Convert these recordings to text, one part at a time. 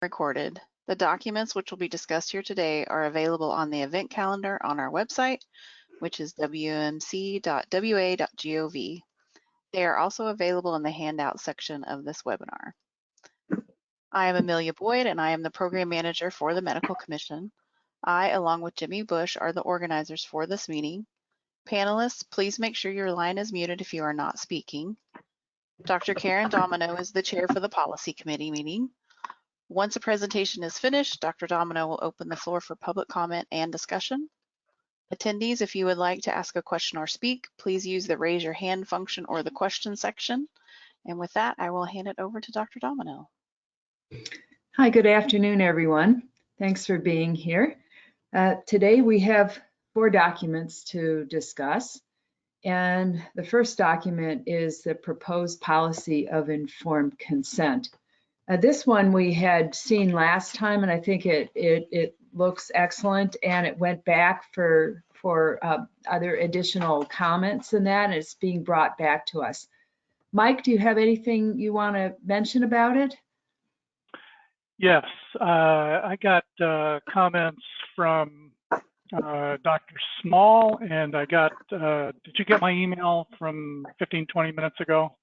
recorded. The documents which will be discussed here today are available on the event calendar on our website, which is wmc.wa.gov. They are also available in the handout section of this webinar. I am Amelia Boyd, and I am the Program Manager for the Medical Commission. I, along with Jimmy Bush, are the organizers for this meeting. Panelists, please make sure your line is muted if you are not speaking. Dr. Karen Domino is the chair for the Policy Committee meeting. Once a presentation is finished, Dr. Domino will open the floor for public comment and discussion. Attendees, if you would like to ask a question or speak, please use the raise your hand function or the question section. And with that, I will hand it over to Dr. Domino. Hi, good afternoon, everyone. Thanks for being here. Today we have 4 documents to discuss. And the first document is the proposed policy of informed consent. This one we had seen last time, and I think it looks excellent, and it went back for other additional comments in that, and it's being brought back to us. Mike, do you have anything you want to mention about it? Yes, I got comments from Dr. Small, and I got, did you get my email from 15-20 minutes ago?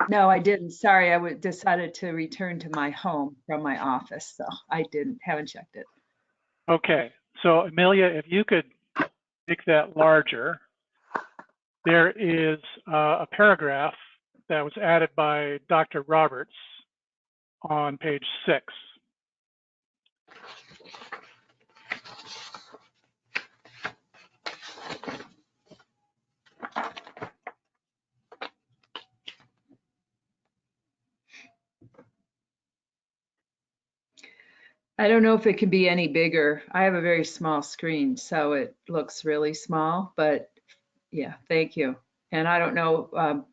No, I didn't. Sorry, I decided to return to my home from my office, so I haven't checked it. Okay, so Amelia, if you could make that larger, there is a paragraph that was added by Dr. Roberts on page 6. I don't know if it can be any bigger. I have a very small screen, so it looks really small, but yeah, thank you. And I don't know,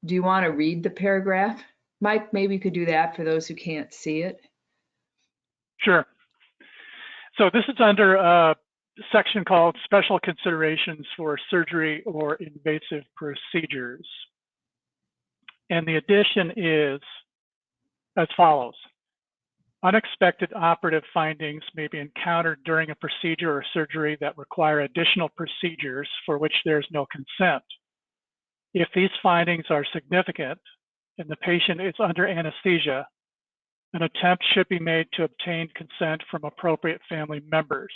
do you want to read the paragraph? Mike, maybe you could do that for those who can't see it. Sure. So this is under a section called Special Considerations for Surgery or Invasive Procedures. And the addition is as follows. Unexpected operative findings may be encountered during a procedure or surgery that require additional procedures for which there is no consent. If these findings are significant and the patient is under anesthesia, an attempt should be made to obtain consent from appropriate family members.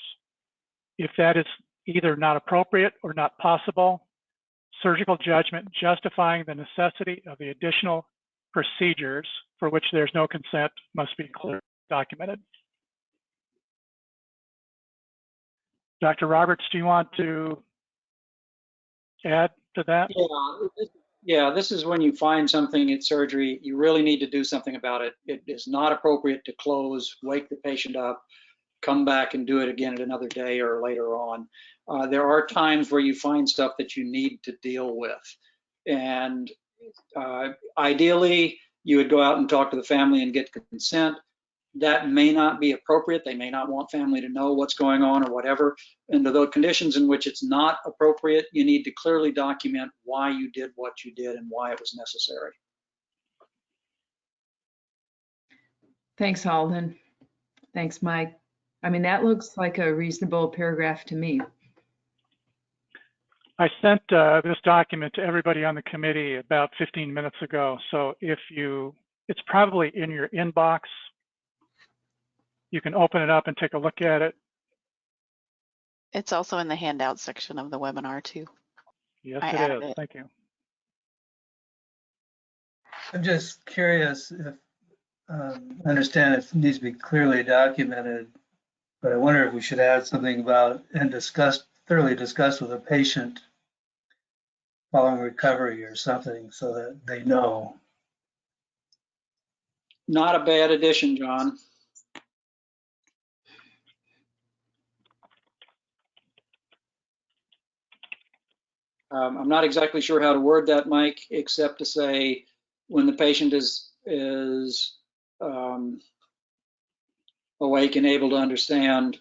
If that is either not appropriate or not possible, surgical judgment justifying the necessity of the additional procedures for which there's no consent must be clearly documented. Dr. Roberts, do you want to add to that? Yeah, this is when you find something at surgery, you really need to do something about it. It is not appropriate to close, wake the patient up, come back and do it again at another day or later on. There are times where you find stuff that you need to deal with. And ideally, you would go out and talk to the family and get consent. That may not be appropriate. They may not want family to know what's going on or whatever. Under those conditions in which it's not appropriate, you need to clearly document why you did what you did and why it was necessary. Thanks, Alden. Thanks, Mike. I mean, that looks like a reasonable paragraph to me. I sent this document to everybody on the committee about 15 minutes ago. So if it's probably in your inbox. You can open it up and take a look at it. It's also in the handout section of the webinar too. Yes, it is. Thank you. I'm just curious if, I understand it needs to be clearly documented, but I wonder if we should add something about and thoroughly discuss with a patient following recovery or something so that they know. Not a bad addition, John. I'm not exactly sure how to word that, Mike, except to say when the patient is awake and able to understand,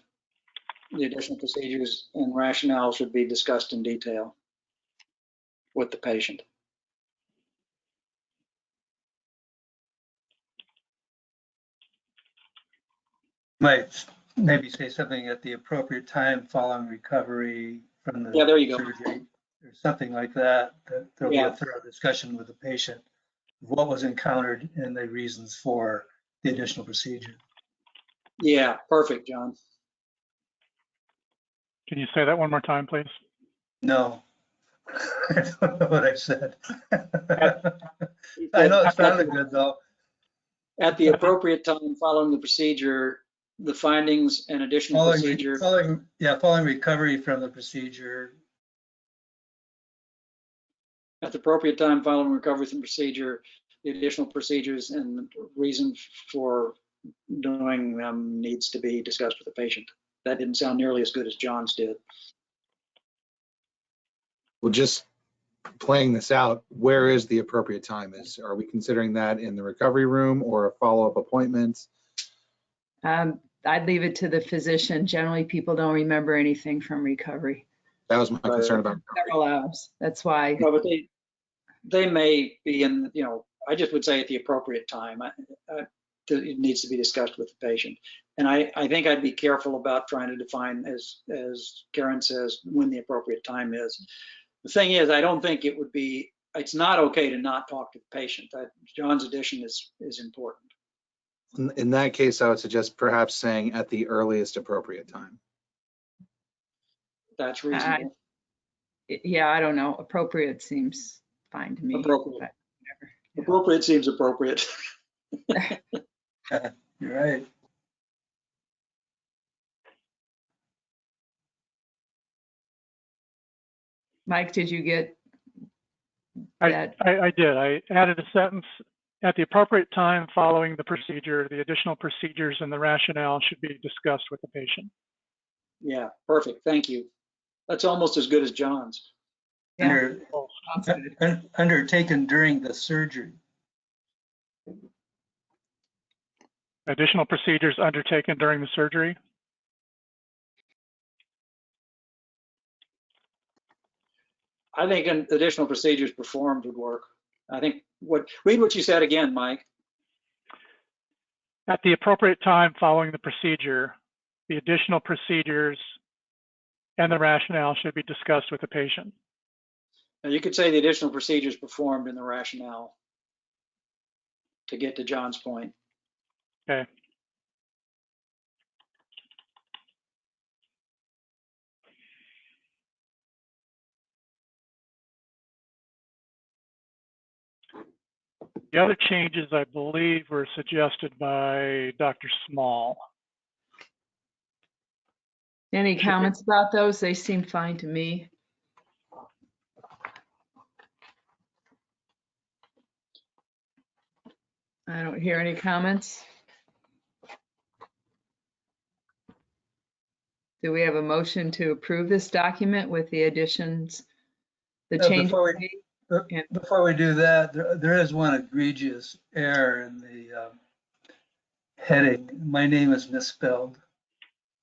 the additional procedures and rationale should be discussed in detail with the patient. Might maybe say something at the appropriate time following recovery from the Yeah, there you go. surgery, or something like that, that there'll be Yeah. a thorough discussion with the patient, of what was encountered and the reasons for the additional procedure. Yeah, perfect, John. Can you say that one more time, please? No. I don't know what I said. I know it sounded good though. At the appropriate time following the procedure, the findings and additional procedure. Following recovery from the procedure. At the appropriate time following recovery from procedure, the additional procedures and the reason for doing them needs to be discussed with the patient. That didn't sound nearly as good as John's did. Well, just playing this out, where is the appropriate time? Are we considering that in the recovery room or a follow-up appointment? I'd leave it to the physician. Generally, people don't remember anything from recovery. That was my concern about Several hours. That's why. No, but they may be in, I just would say at the appropriate time. It needs to be discussed with the patient. And I think I'd be careful about trying to define, as Karen says, when the appropriate time is. The thing is, I don't think it's not okay to not talk to the patient. John's addition is important. In that case, I would suggest perhaps saying at the earliest appropriate time. That's reasonable. Yeah, I don't know. Appropriate seems fine to me. Appropriate. Appropriate seems appropriate. You're right. Mike, did you get that? I did. I added a sentence. At the appropriate time following the procedure, the additional procedures and the rationale should be discussed with the patient. Yeah, perfect. Thank you. That's almost as good as John's. Yeah. Undertaken during the surgery. Additional procedures undertaken during the surgery. I think additional procedures performed would work. I think read what you said again, Mike. At the appropriate time following the procedure, the additional procedures and the rationale should be discussed with the patient. Now you could say the additional procedures performed in the rationale to get to John's point. Okay. The other changes, I believe, were suggested by Dr. Small. Any comments about those? They seem fine to me. I don't hear any comments. Do we have a motion to approve this document with the additions, the changes? Before we do that, there is one egregious error in the heading. My name is misspelled.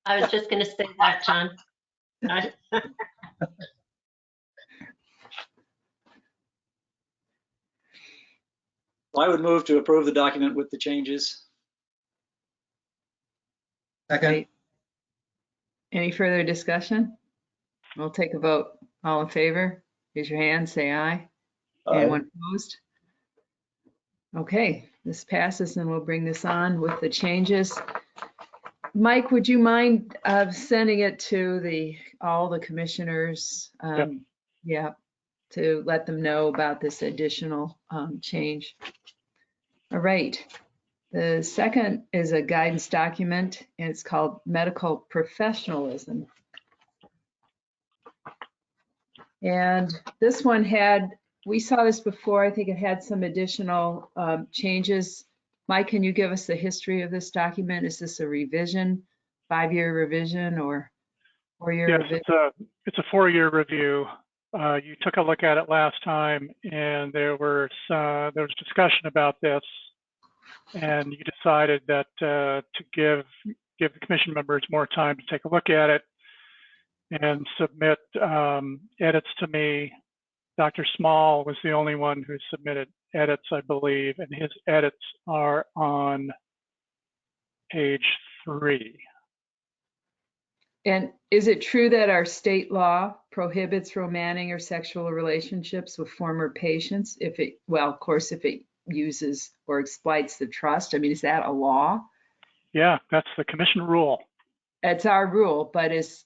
I was just going to say that, John. I would move to approve the document with the changes. Second. Right. Any further discussion? We'll take a vote. All in favor? Raise your hand, say aye. Anyone opposed? Okay, this passes and we'll bring this on with the changes. Mike, would you mind sending it to all the commissioners? Yep. Yeah, to let them know about this additional change. All right. The second is a guidance document, and it's called Medical Professionalism. And this one we saw this before, I think it had some additional changes. Mike, can you give us the history of this document? Is this a revision, 5-year revision or 4-year revision? Yes, it's a 4-year review. You took a look at it last time, and there was discussion about this, and you decided that to give the commission members more time to take a look at it and submit edits to me. Dr. Small was the only one who submitted edits, I believe, and his edits are on page free. And is it true that our state law prohibits romantic or sexual relationships with former patients if it, well, of course, if it uses or exploits the trust? I mean, is that a law? Yeah, that's the commission rule. It's our rule, but is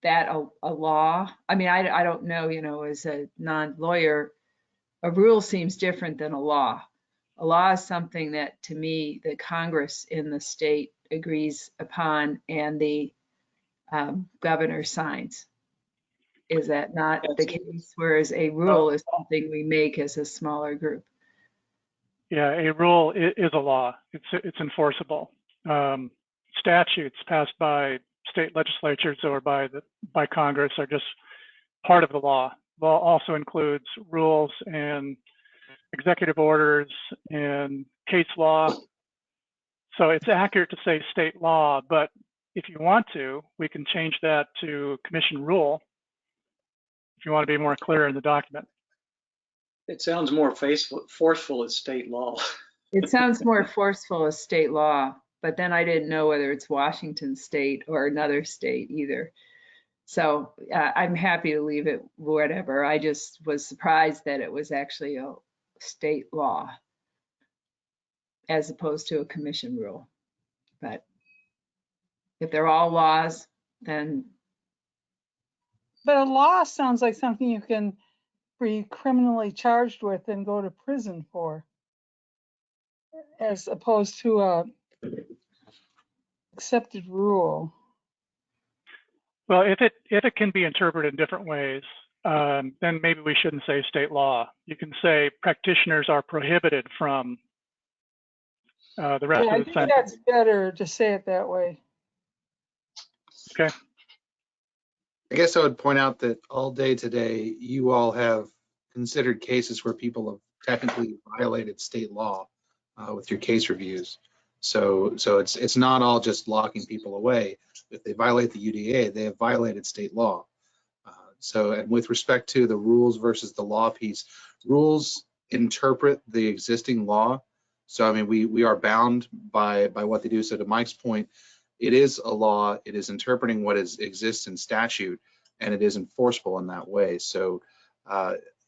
that a law? I mean, I don't know, you know, as a non-lawyer, a rule seems different than a law. A law is something that, to me, the Congress in the state agrees upon and the governor signs. Is that not the case? Whereas a rule is something we make as a smaller group. Yeah, a rule is a law. It's enforceable. Statutes passed by state legislatures or by Congress are just part of the law. Law also includes rules and executive orders and case law. So it's accurate to say state law, but if you want to, we can change that to commission rule if you want to be more clear in the document. It sounds more forceful as state law. It sounds more forceful as state law, but then I didn't know whether it's Washington state or another state either. So I'm happy to leave it whatever. I just was surprised that it was actually a state law as opposed to a commission rule. But if they're all laws, then But a law sounds like something you can be criminally charged with and go to prison for, as opposed to a accepted rule. Well, if it can be interpreted in different ways, then maybe we shouldn't say state law. You can say practitioners are prohibited from the rest Yeah, I of the think sentence. that's better to say it that way. Okay. I guess I would point out that all day today, you all have considered cases where people have technically violated state law with your case reviews. So it's not all just locking people away. If they violate the UDA, they have violated state law. And with respect to the rules versus the law piece, rules interpret the existing law. So I mean, we are bound by what they do. So to Mike's point, it is a law. It is interpreting what exists in statute, and it is enforceable in that way. So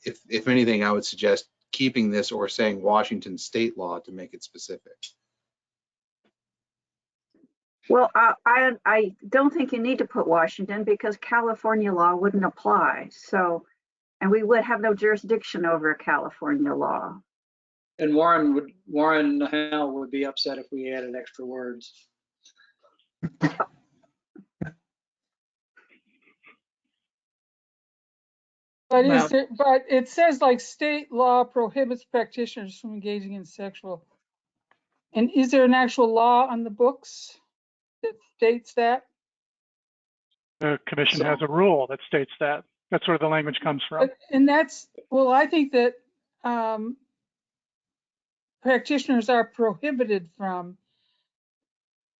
if anything, I would suggest keeping this or saying Washington state law to make it specific. Well, I don't think you need to put Washington because California law wouldn't apply. So, and we would have no jurisdiction over California law. And Warren Howell would be upset if we added extra words. But Well- but it says like state law prohibits practitioners from engaging in sexual. And is there an actual law on the books that states that? The commission has a rule that states that. That's where the language comes from. And that's, well, I think that practitioners are prohibited from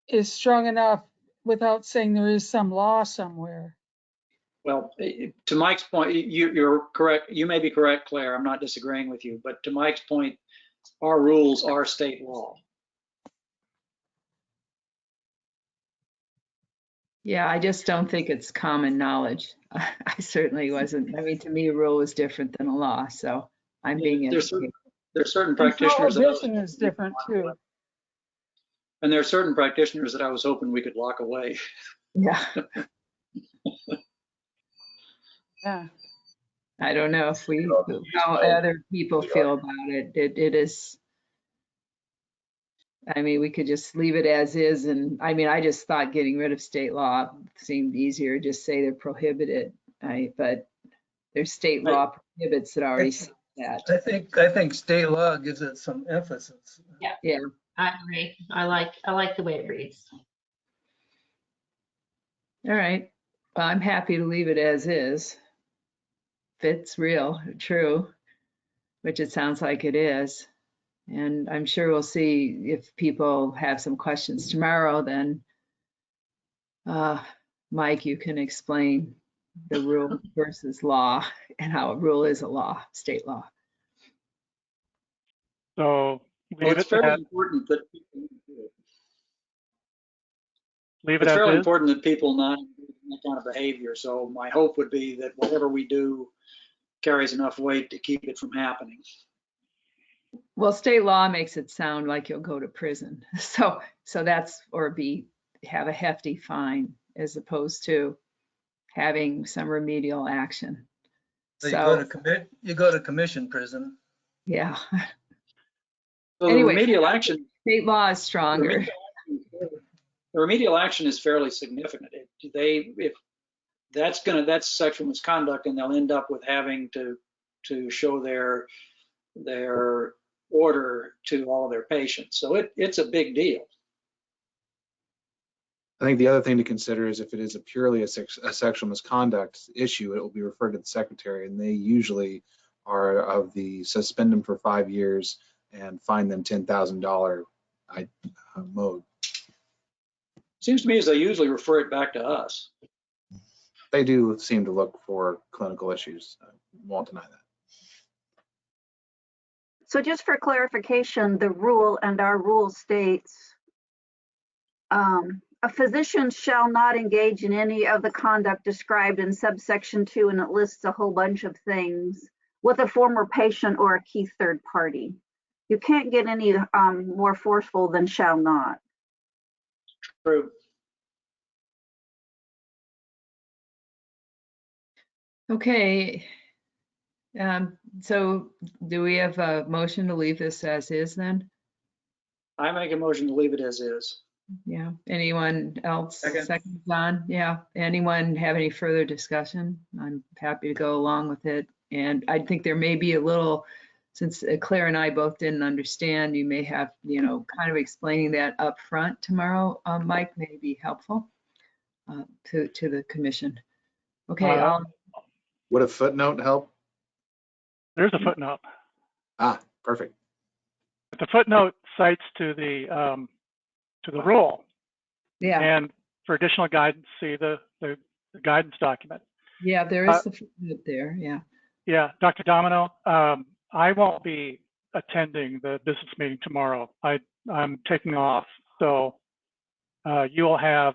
is strong enough without saying there is some law somewhere. Well, to Mike's point, you're correct. You may be correct, Claire. I'm not disagreeing with you. But to Mike's point, our rules are state law. Yeah, I just don't think it's common knowledge. I certainly wasn't. I mean, to me, a rule is different than a law, so I'm being educated. There's certain And practitioners that prohibition is different too. and there are certain practitioners that I was hoping we could lock away. Yeah, Yeah. I don't know if how other people feel about it. It is, I mean, we could just leave it as is. And I mean, I just thought getting rid of state law seemed easier, just say they're prohibited. But there's state law prohibits that already say that. I think state law gives it some emphasis. Yeah. I agree. I like the way it reads. All right. Well, I'm happy to leave it as is. If it's real, true, which it sounds like it is. And I'm sure we'll see if people have some questions tomorrow, then Mike, you can explain the rule versus law and how a rule is a law, state law. So Well, leave it's it fairly at, important that people do it. Leave it It's as fairly is? important that people not engage in that kind of behavior. So my hope would be that whatever we do carries enough weight to keep it from happening. Well, state law makes it sound like you'll go to prison. So that's, or have a hefty fine as opposed to having some remedial action. So So, you go to commission prison. yeah. So Anyway, the remedial action, state law is stronger. the remedial action is fairly significant. If that's sexual misconduct, and they'll end up with having to show their order to all of their patients. So it's a big deal. I think the other thing to consider is if it is purely a sexual misconduct issue, it will be referred to the secretary, and they usually are of the suspend them for 5 years and fine them $10,000 mode. Seems to me as they usually refer it back to us. They do seem to look for clinical issues. I won't deny that. So just for clarification, the rule and our rule states, a physician shall not engage in any of the conduct described in subsection 2, and it lists a whole bunch of things with a former patient or a key third party. You can't get any more forceful than shall not. True. Okay. So do we have a motion to leave this as is then? I make a motion to leave it as is. Yeah. Anyone else? Second. On? Yeah. Anyone have any further discussion? I'm happy to go along with it. And I think there may be a little, since Claire and I both didn't understand, you may have, kind of explaining that up front tomorrow, Mike, may be helpful to the commission. Okay. Would a footnote help? There's a footnote. Perfect. The footnote cites to the rule. Yeah. And for additional guidance, see the guidance document. Yeah, there is the footnote there. Yeah. Yeah, Dr. Domino, I won't be attending the business meeting tomorrow. I'm taking off, so you will have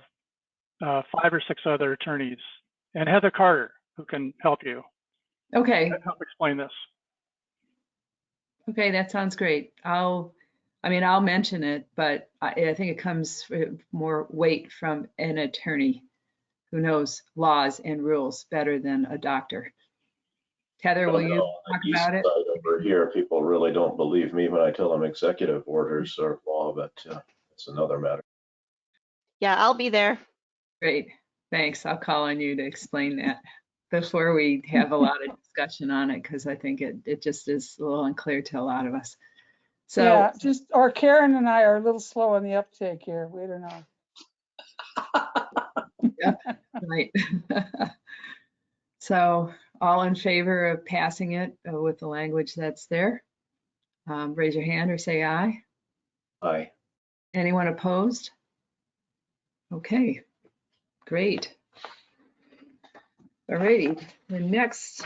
5 or 6 other attorneys and Heather Carter who can help you. Okay. Help explain this. Okay, that sounds great. I'll mention it, but I think it comes with more weight from an attorney who knows laws and rules better than a doctor. Heather, will you talk about it? Over here, people really don't believe me when I tell them executive orders are law, but it's another matter. Yeah, I'll be there. Great, thanks. I'll call on you to explain that before we have a lot of discussion on it, because I think it just is a little unclear to a lot of us. So yeah, or Karen and I are a little slow on the uptake here. We don't know. yeah, right. So all in favor of passing it with the language that's there, raise your hand or say aye. Aye. Anyone opposed? Okay, great. All righty, the next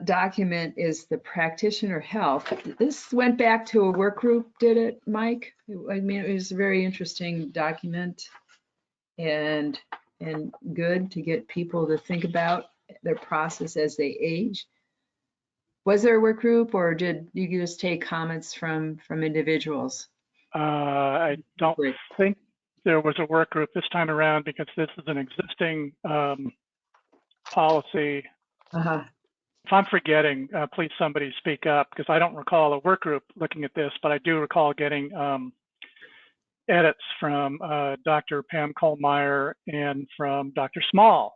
document is the Practitioner Health. This went back to a work group, did it, Mike? I mean, it was a very interesting document and good to get people to think about their process as they age. Was there a work group, or did you just take comments from individuals? I don't think there was a work group this time around because this is an existing policy. If I'm forgetting, please somebody speak up, because I don't recall a work group looking at this, but I do recall getting edits from Dr. Pam Kohlmeyer and from Dr. Small.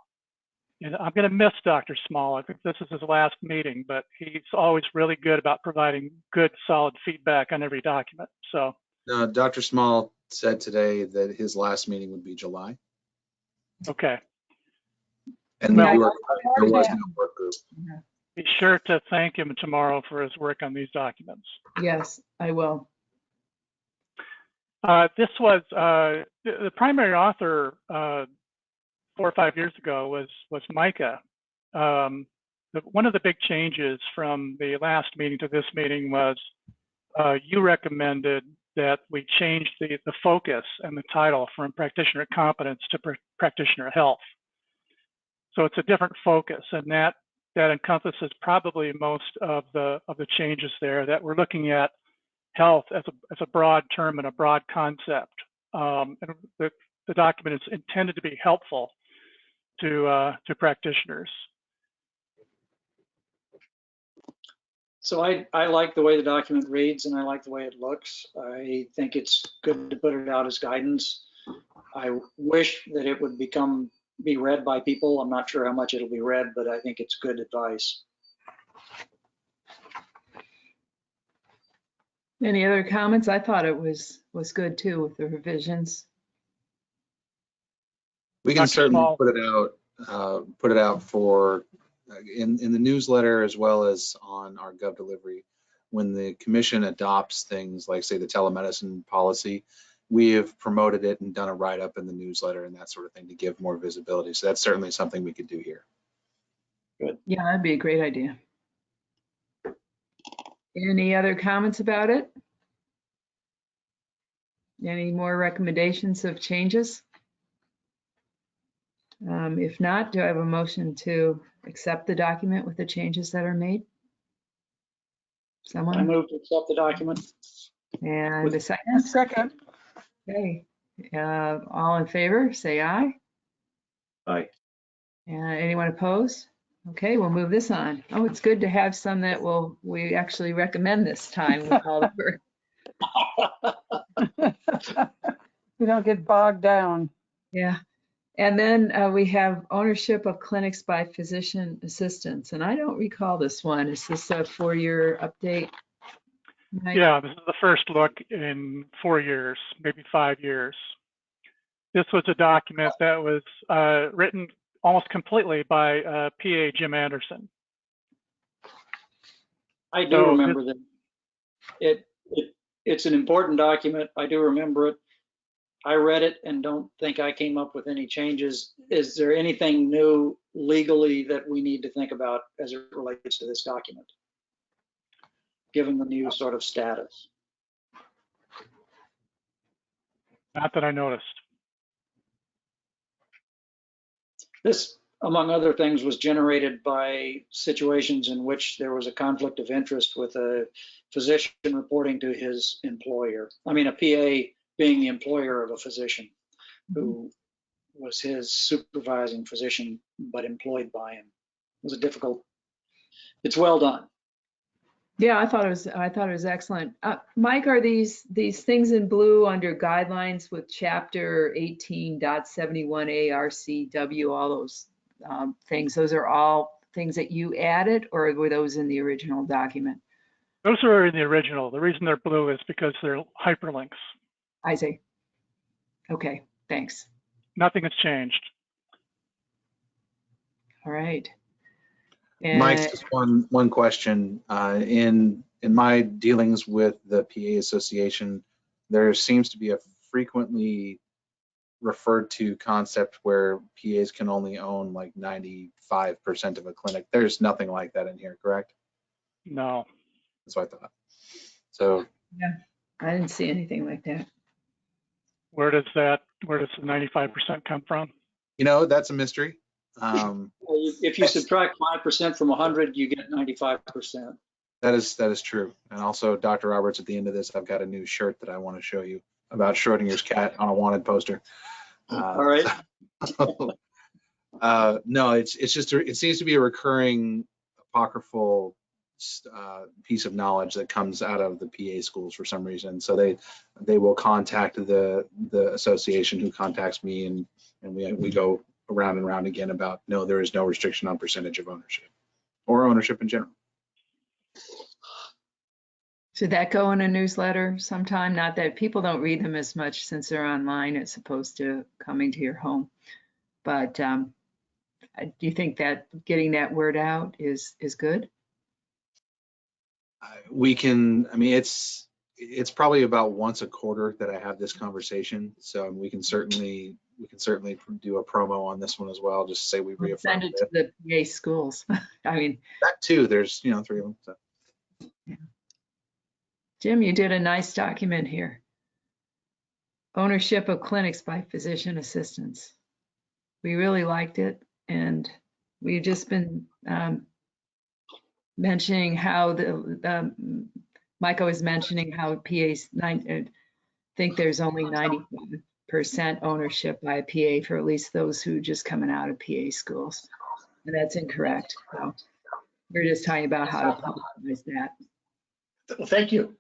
And I'm going to miss Dr. Small. I think this is his last meeting, but he's always really good about providing good, solid feedback on every document. So, Dr. Small said today that his last meeting would be July. okay. And there was no work group. Be sure to thank him tomorrow for his work on these documents. Yes, I will. This was the primary author 4 or 5 years ago was Micah. One of the big changes from the last meeting to this meeting was you recommended that we changed the focus and the title from practitioner competence to practitioner health. So it's a different focus, and that encompasses probably most of the changes there, that we're looking at health as a broad term and a broad concept. And the document is intended to be helpful to practitioners. So I like the way the document reads, and I like the way it looks. I think it's good to put it out as guidance. I wish that it would be read by people. I'm not sure how much it'll be read, but I think it's good advice. Any other comments? I thought it was good too with the revisions. We can Dr. certainly Small. put it out for in the newsletter as well as on our Gov delivery. When the commission adopts things like, say, the telemedicine policy, we have promoted it and done a write-up in the newsletter and that sort of thing to give more visibility. So that's certainly something we could do here. Good. Yeah, that'd be a great idea. Any other comments about it? Any more recommendations of changes? If not, do I have a motion to accept the document with the changes that are made? I Someone? move to accept the document. And a A second? second. Okay. All in favor, say aye. Aye. Anyone opposed? Okay, we'll move this on. Oh, it's good to have some that we actually recommend this time with all the work. We don't get bogged down. Yeah. And then we have ownership of clinics by physician assistants. And I don't recall this one. Is this a 4-year update? Mike? Yeah, this is the first look in 4 years, maybe 5 years. This was a document that was written almost completely by PA Jim Anderson. I do remember that. It's an important document. I do remember it. I read it and don't think I came up with any changes. Is there anything new legally that we need to think about as it relates to this document, given the new sort of status? Not that I noticed. This, among other things, was generated by situations in which there was a conflict of interest with a physician reporting to his employer. I mean, a PA being the employer of a physician who was his supervising physician, but employed by him. It was a difficult, it's well done. Yeah, I thought it was excellent. Mike, are these things in blue under guidelines with chapter 18.71 ARCW, all those things? Those are all things that you added, or were those in the original document? Those are in the original. The reason they're blue is because they're hyperlinks. I see. Okay, thanks. Nothing has changed. All right. Mike, just one question. In my dealings with the PA Association, there seems to be a frequently referred to concept where PAs can only own like 95% of a clinic. There's nothing like that in here, correct? No. That's what I thought. So yeah, I didn't see anything like that. Where does the 95% come from? You know, that's a mystery. If you subtract 5% from 100, you get 95%. That is true. And also, Dr. Roberts, at the end of this, I've got a new shirt that I want to show you about Schrodinger's cat on a wanted poster. All right. No, it's just it seems to be a recurring apocryphal piece of knowledge that comes out of the PA schools for some reason. So they will contact the association, who contacts me, and we go around and around again about, no, there is no restriction on percentage of ownership or ownership in general. Should that go in a newsletter sometime? Not that people don't read them as much since they're online as opposed to coming to your home. But do you think that getting that word out is good? We can, I mean, it's probably about once a quarter that I have this conversation. So we can certainly do a promo on this one as well. Just say we reaffirm Send it to the PA schools. I mean, that too. There's 3 of them. So. Yeah. Jim, you did a nice document here. ownership of clinics by physician assistants. We really liked it, and we've just been mentioning how Micah was mentioning how PAs, I think there's only 90% ownership by a PA for at least those who just coming out of PA schools. And that's incorrect. So we're just talking about how to publicize that. Well, thank you.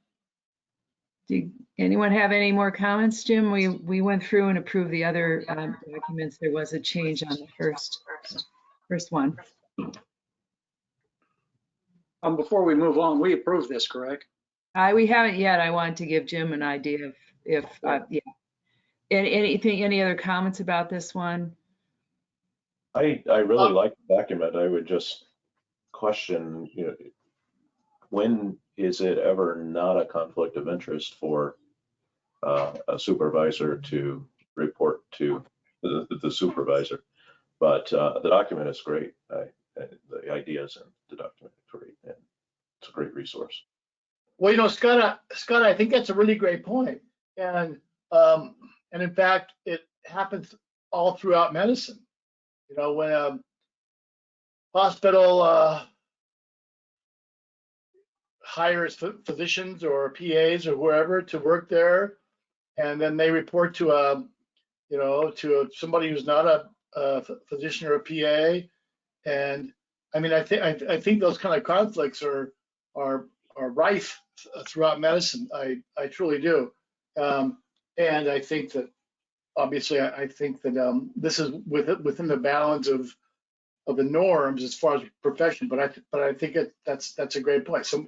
Do anyone have any more comments, Jim? We went through and approved the other documents. There was a change on the first one. Before we move on, we approved this, correct? We haven't yet. I wanted to give Jim an idea of if, yeah. Any other comments about this one? I really like the document. I would just question, when is it ever not a conflict of interest for a supervisor to report to the supervisor? But the document is great. The ideas in the document are great, and it's a great resource. Well, Scott, I think that's a really great point. And in fact, it happens all throughout medicine. When a hospital hires physicians or PAs or whoever to work there, and then they report to somebody who's not a physician or a PA. And I mean, I think those kind of conflicts are rife throughout medicine. I truly do. And I think that obviously this is within the bounds of the norms as far as profession. But I think that's a great point. So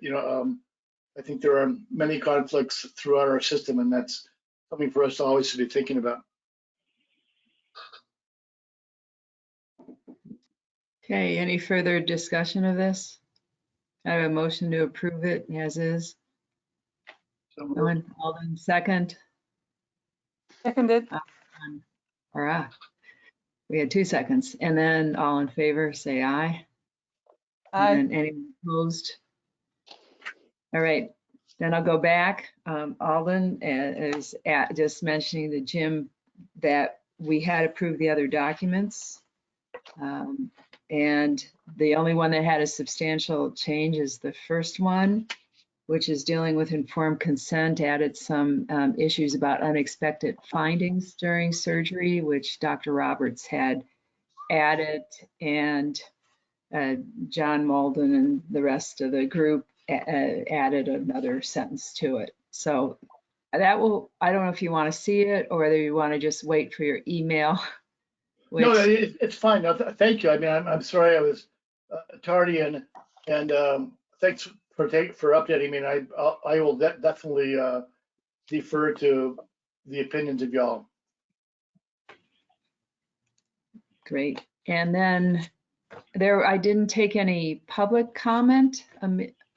I think there are many conflicts throughout our system, and that's something for us to always be thinking about. Okay, any further discussion of this? I have a motion to approve it as is. Alden, second. Seconded. All right. We had 2 seconds. And then all in favor, say aye. Aye. And anyone opposed? All right. Then I'll go back. Alden is just mentioning to Jim that we had approved the other documents. And the only one that had a substantial change is the first one, which is dealing with informed consent, added some issues about unexpected findings during surgery, which Dr. Roberts had added, and John Malden and the rest of the group added another sentence to it. So that will, I don't know if you want to see it or whether you want to just wait for your email. No, it's fine. No, thank you. I mean, I'm sorry I was tardy, and thanks for updating me. And I will definitely defer to the opinions of y'all. Great. And then I didn't take any public comment.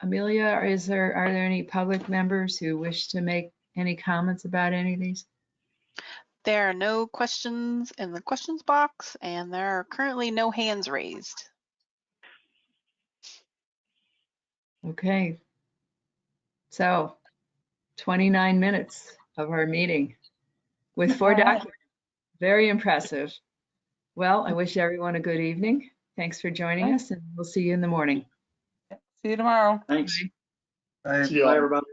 Amelia, are there any public members who wish to make any comments about any of these? There are no questions in the questions box, and there are currently no hands raised. Okay. So 29 minutes of our meeting with 4 documents. Very impressive. Well, I wish everyone a good evening. Thanks for joining us, and we'll see you in the morning. See you tomorrow. Thanks. Bye. See you all. Bye, everybody.